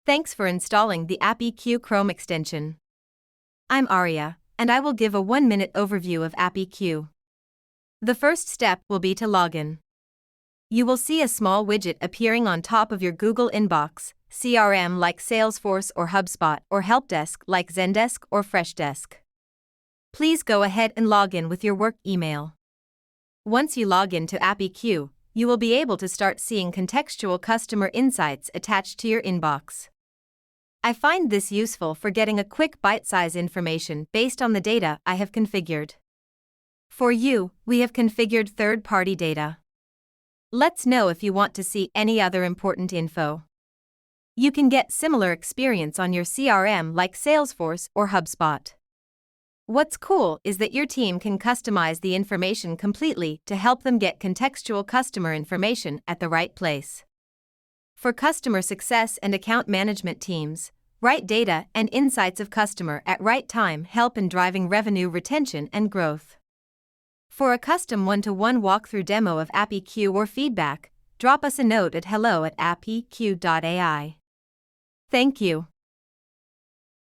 Thanks for installing the AppEQ Chrome extension. I'm Aria, and I will give a 1-minute overview of AppEQ. The first step will be to login. You will see a small widget appearing on top of your Google inbox, CRM like Salesforce or HubSpot, or helpdesk like Zendesk or Freshdesk. Please go ahead and log in with your work email. Once you log in to AppEQ, you will be able to start seeing contextual customer insights attached to your inbox. I find this useful for getting a quick bite-size information based on the data I have configured. For you, we have configured third-party data. Let's know if you want to see any other important info. You can get similar experience on your CRM like Salesforce or HubSpot. What's cool is that your team can customize the information completely to help them get contextual customer information at the right place. For customer success and account management teams, right data and insights of customer at right time help in driving revenue retention and growth. For a custom one-to-one walkthrough demo of AppEQ or feedback, drop us a note at hello@appeq.ai. Thank you.